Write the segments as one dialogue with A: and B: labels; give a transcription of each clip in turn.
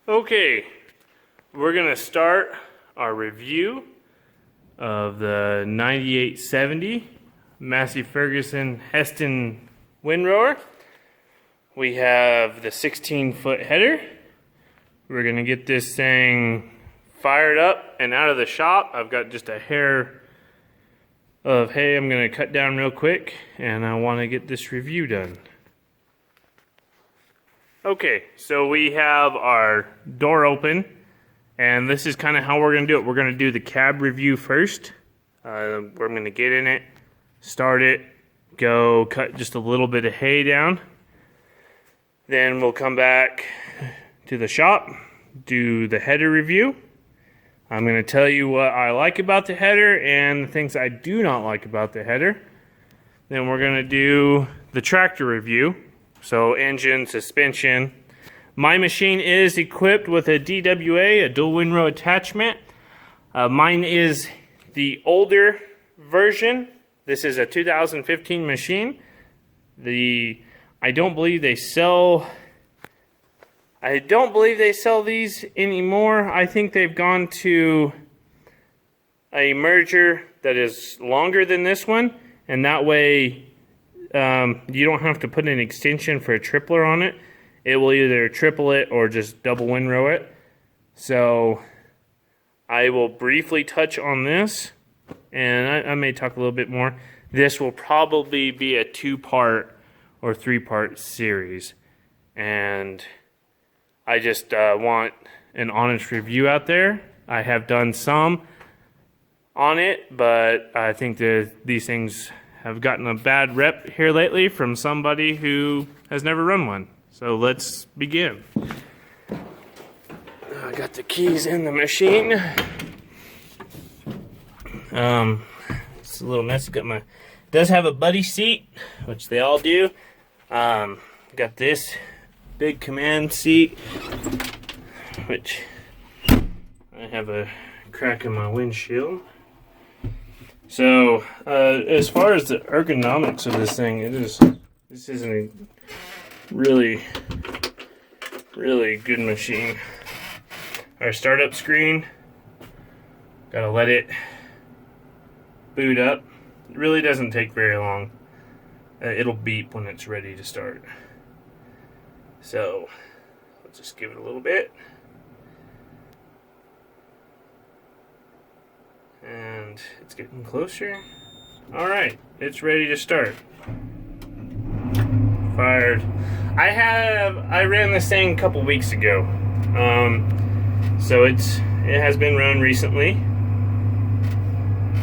A: Okay, we're gonna start our review of the 9870 Massey Ferguson Heston windrower. We have the 16-foot header. We're gonna get this thing fired up and out of the shop. I've got just a hair of hay I'm gonna cut down real quick, and I want to get this review done. Okay, so we have our door open, and this is kind of how we're going to do it. We're going to do the cab review first. We're going to get in it, start it, go cut just a little bit of hay down. Then we'll come back to the shop, do the header review. I'm going to tell you what I like about the header and the things I do not like about the header. Then we're going to do the tractor review. So engine, suspension. My machine is equipped with a DWA, a dual windrow attachment. Mine is the older version. This is a 2015 machine. I don't believe they sell these anymore. I think they've gone to a merger that is longer than this one, and that way you don't have to put an extension for a tripler on it. It will either triple it or just double windrow it. So I will briefly touch on this, and I may talk a little bit more. This will probably be a 2-part or 3-part series, and I just want an honest review out there. I have done some on it, but I think that these things have gotten a bad rep here lately from somebody who has never run one. So let's begin. I got the keys in the machine. It's a little messy. It does have a buddy seat, which they all do. Got this big command seat, which I have a crack in my windshield. So, as far as the ergonomics of this thing, this is a really good machine. Our startup screen, gotta let it boot up. It really doesn't take very long. It'll beep when it's ready to start. So, let's just give it a little bit. And it's getting closer. Alright, it's ready to start. Fired. I ran this thing a couple weeks ago. So it has been run recently.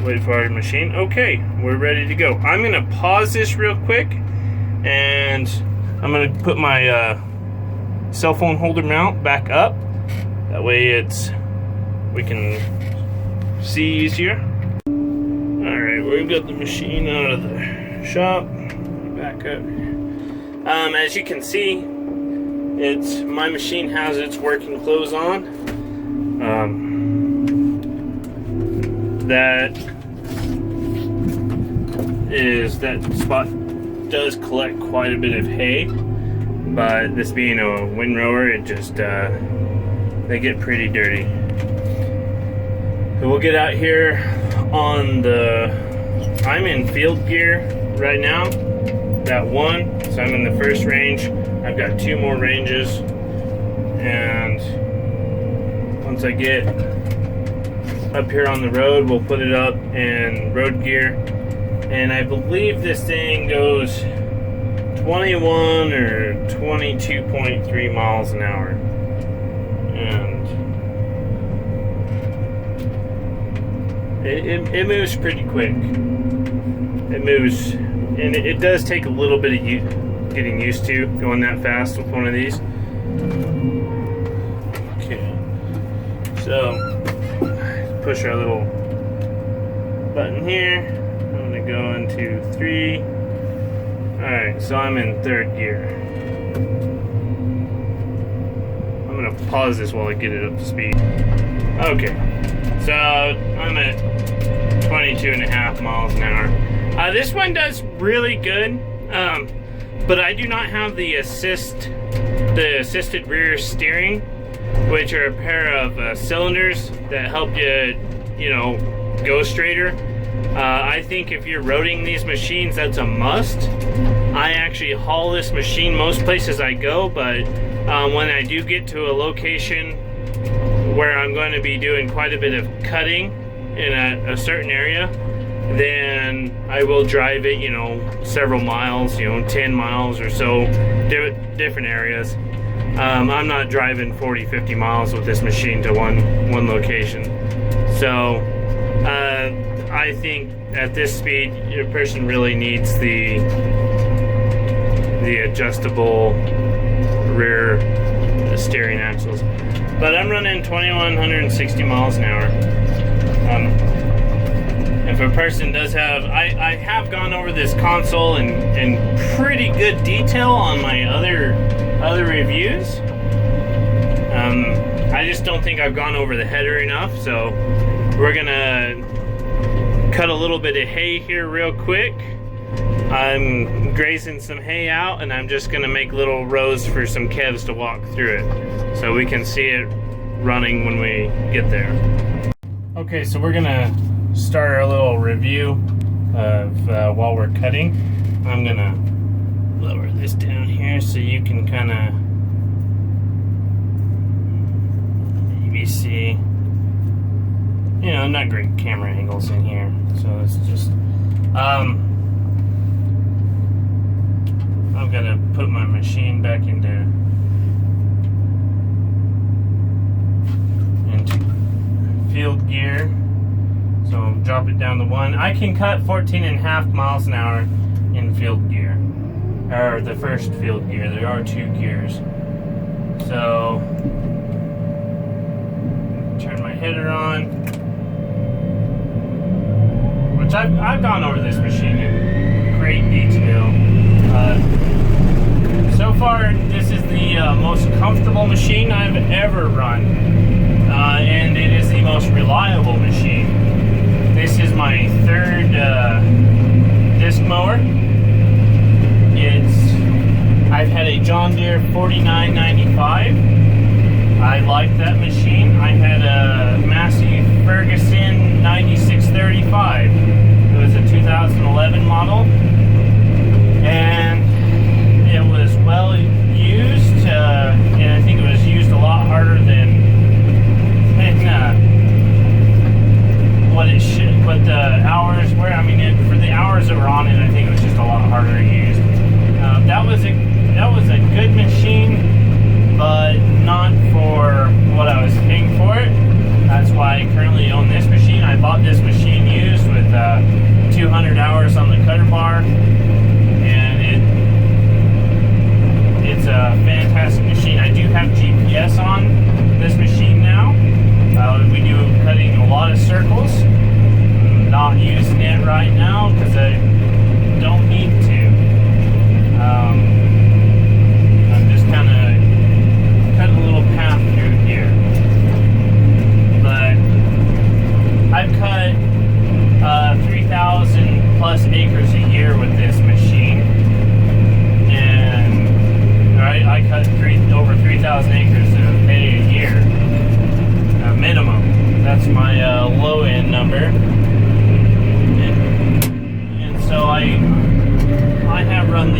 A: Wait for our machine. Okay, we're ready to go. I'm gonna pause this real quick, and I'm gonna put my cell phone holder mount back up. That way we can see easier. Alright, we've got the machine out of the shop. Back up. As you can see, my machine has its working clothes on. That spot does collect quite a bit of hay, but this being a windrower, it just they get pretty dirty. So we'll get out here on I'm in field gear right now, that one, so I'm in the first range. I've got 2 more ranges, and once I get up here on the road, we'll put it up in road gear, and I believe this thing goes 21 or 22.3 miles an hour, and it moves pretty quick. It moves, and it does take a little bit of getting used to going that fast with one of these. Okay, so push our little button here. I'm gonna go into 3. Alright, so I'm in 3rd gear. I'm gonna pause this while I get it up to speed. Okay, so I'm at 22.5 miles an hour. This one does really good, but I do not have the assisted rear steering. which are a pair of cylinders that help you, you know, go straighter. I think if you're roading these machines, that's a must. I actually haul this machine most places I go, but when I do get to a location where I'm going to be doing quite a bit of cutting in a certain area, then I will drive it, you know, several miles, you know, 10 miles or so, different areas. I'm not driving 40, 50 miles with this machine to one location. So I think at this speed, your person really needs the adjustable rear steering axles. But I'm running 2,160 miles an hour. If a person does have, I have gone over this console in pretty good detail on my other reviews. I just don't think I've gone over the header enough, so we're gonna cut a little bit of hay here real quick. I'm grazing some hay out, and I'm just gonna make little rows for some Kevs to walk through it, so we can see it running when we get there. Okay, so we're gonna start our little review of while we're cutting. I'm gonna lower this down here so you can kind of maybe see, you know, not great camera angles in here, so it's just I've got to put my machine back into field gear. So drop it down to 1. I can cut 14.5 miles an hour in field gear, or the first field gear. There are 2 gears. So turn my header on, which I've gone over this machine in great detail. So far, this is the most comfortable machine I've ever run, and it is the most reliable machine. This is my 3rd disc mower. I've had a John Deere 4995. I like that machine. I had a Massey Ferguson 9635. It was a 2011 model, and it was well used, and I think it was used a lot harder than what it should, what the hours were. I mean, for the hours that were on it, I think it was just a lot harder used. That was a good machine, but not for what I was paying for it. That's why I currently own this machine. I bought this machine used with 200 hours on the cutter bar, and it's a fantastic machine. I do have GPS on this machine now. We do cutting a lot of circles. I'm not using it right now because I don't need to. I'm just kind of cutting a little path through here. But I've cut 3,000 plus acres a year with this machine, and I cut over 3,000 acres of hay a year, minimum. That's my low end number, and so I have run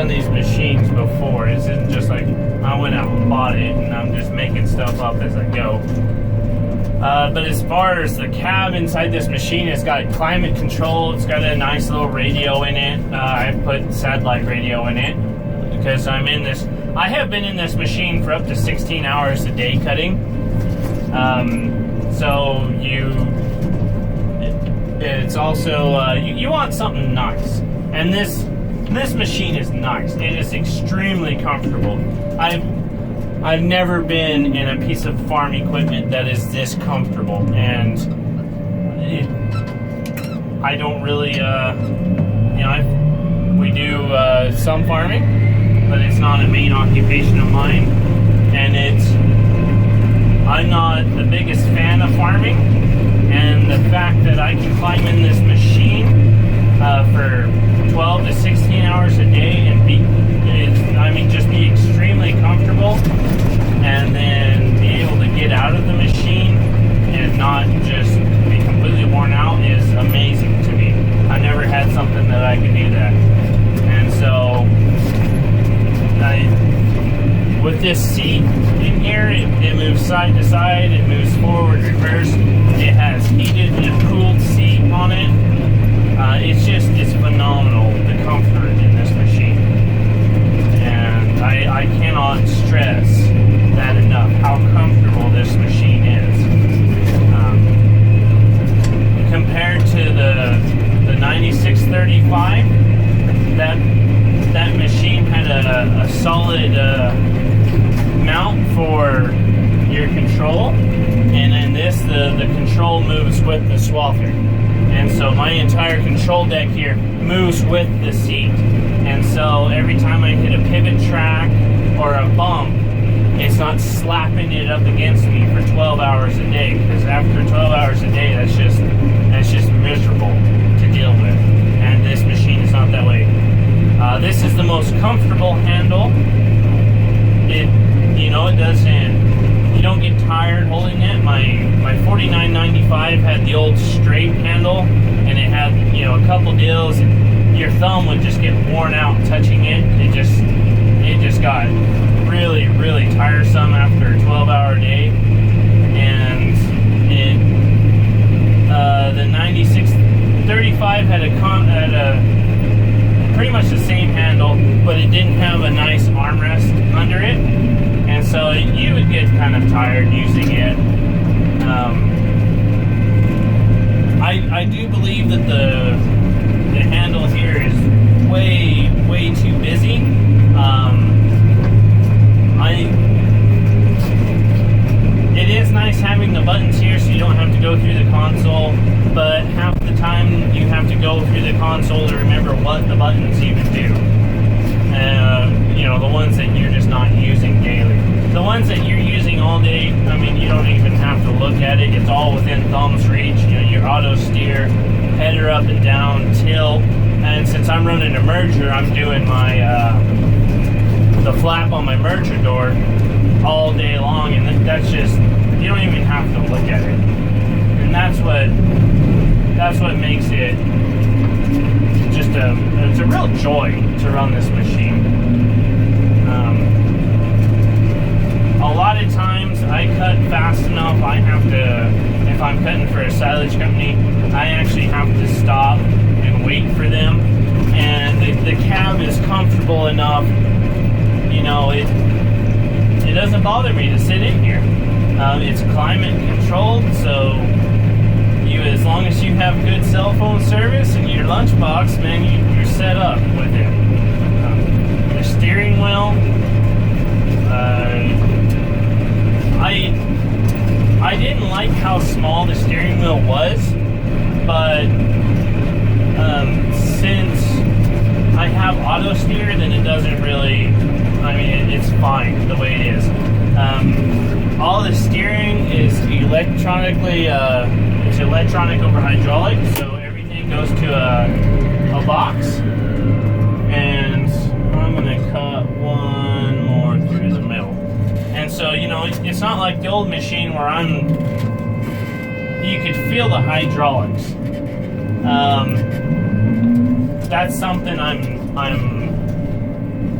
A: these machines before. It isn't just like I went out and bought it and I'm just making stuff up as I go. But as far as the cab inside this machine, it's got climate control. It's got a nice little radio in it. I've put satellite radio in it because I'm in this. I have been in this machine for up to 16 hours a day cutting. So it's also you want something nice, and this machine is nice. It is extremely comfortable. I've never been in a piece of farm equipment that is this comfortable, and I don't really, we do some farming, but it's not a main occupation of mine, and I'm not the biggest fan of farming, and the fact that I can climb in this machine for 12 to 16 hours a day and just be extremely comfortable, and then this seat in here, it moves side to side, it moves forward, reverse. It has heated and cooled seat on it. It's phenomenal, the comfort in this machine. And I cannot stress that enough, how comfortable this machine is. Compared to the 9635, that machine had a solid mount for your control, and then the control moves with the swather. And so my entire control deck here moves with the seat. And so every time I hit a pivot track or a bump, it's not slapping it up against me for 12 hours a day, because after 12 hours a day, that's just miserable to deal with. And this machine is not that way. This is the most comfortable handle. It doesn't, you don't get tired holding it. My 4995 had the old straight handle, and it had, a couple deals, and your thumb would just get worn out touching it. It just got really, really tiresome after a 12-hour day. And the 9635 had a pretty much the same handle, but it didn't have a nice armrest under it, and so you would get kind of tired using it. I do believe that the handle here is way too busy. It is nice having the buttons here so you don't have to go through the console, but half the time you have to go through the console to remember what the buttons even do. The ones that you're just not using daily. The ones that you're using all day, you don't even have to look at it. It's all within thumb's reach. Your auto steer, header up and down, tilt. And since I'm running a merger, I'm doing my the flap on my merger door all day long, and that's just, you don't even have to look at it. And that's what makes it just it's a real joy to run this machine. A lot of times I cut fast enough, if I'm cutting for a silage company, I actually have to stop and wait for them. And the cab is comfortable enough, it doesn't bother me to sit in here. It's climate controlled, so as long as you have good cell phone service and your lunchbox, man, you're set up with it. The steering wheel, I didn't like how small the steering wheel was, but since I have auto steer, then it doesn't really, it's fine the way it is. All the steering is electronically, it's electronic over hydraulic, so everything goes to a box. And I'm going to cut one more through the middle. And so, it's not like the old machine where you could feel the hydraulics. That's something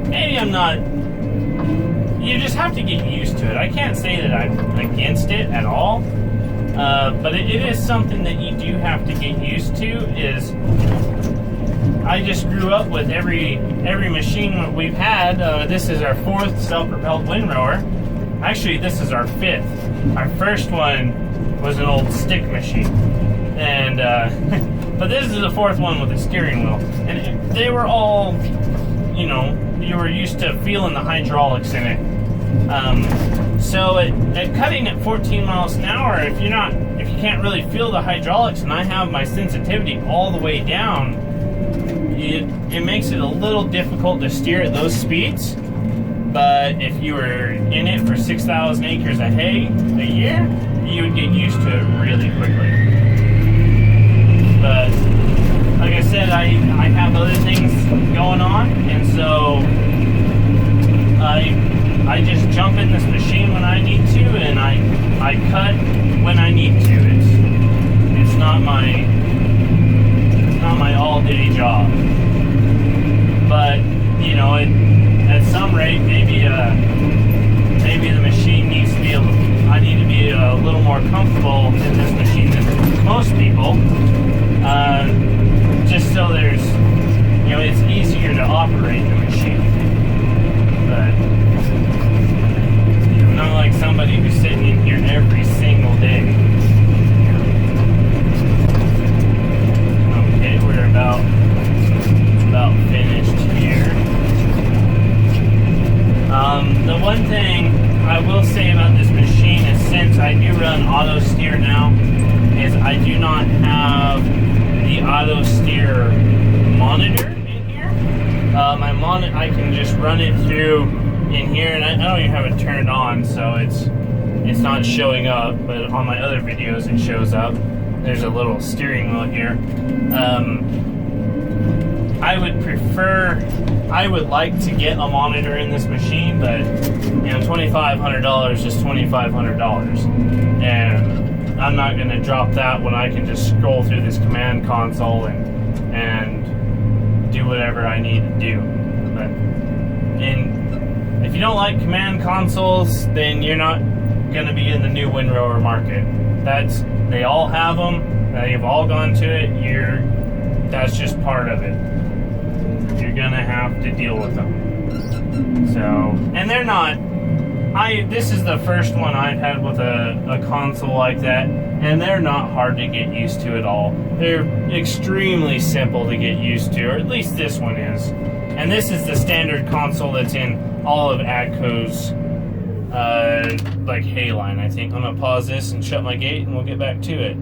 A: maybe I'm not, you just have to get used to it. I can't say that I'm against it at all, but it is something that you do have to get used to. I just grew up with every machine we've had. This is our 4th self-propelled windrower. Actually, this is our 5th. Our first one was an old stick machine, and but this is the 4th one with a steering wheel. And they were all, you were used to feeling the hydraulics in it. So at cutting at 14 miles an hour, if you can't really feel the hydraulics, and I have my sensitivity all the way down, it makes it a little difficult to steer at those speeds. But if you were in it for 6,000 acres of hay a year, you would get used to it really quickly. But like I said, I have other things going on, and so I just jump in this machine when I need to, and I cut when I need to. It's not my all-day job. But at some rate, maybe people, just so there's, it's easier to operate the machine. But not like somebody who's sitting in here every single day. Okay, we're about finished here. The one thing I will say about this machine is, since I do run auto steer now, is I do not have the auto steer monitor in here. I can just run it through in here, and I don't even have it turned on, so it's not showing up, but on my other videos it shows up. There's a little steering wheel here. I would like to get a monitor in this machine, but $2,500 is $2,500, and I'm not going to drop that when I can just scroll through this command console and do whatever I need to do. But if you don't like command consoles, then you're not going to be in the new windrower market. They all have them. They've all gone to it. That's just part of it. You're gonna have to deal with them. So, and they're not. This is the first one I've had with a console like that, and they're not hard to get used to at all. They're extremely simple to get used to, or at least this one is. And this is the standard console that's in all of AGCO's hay line, I think. I'm gonna pause this and shut my gate, and we'll get back to it.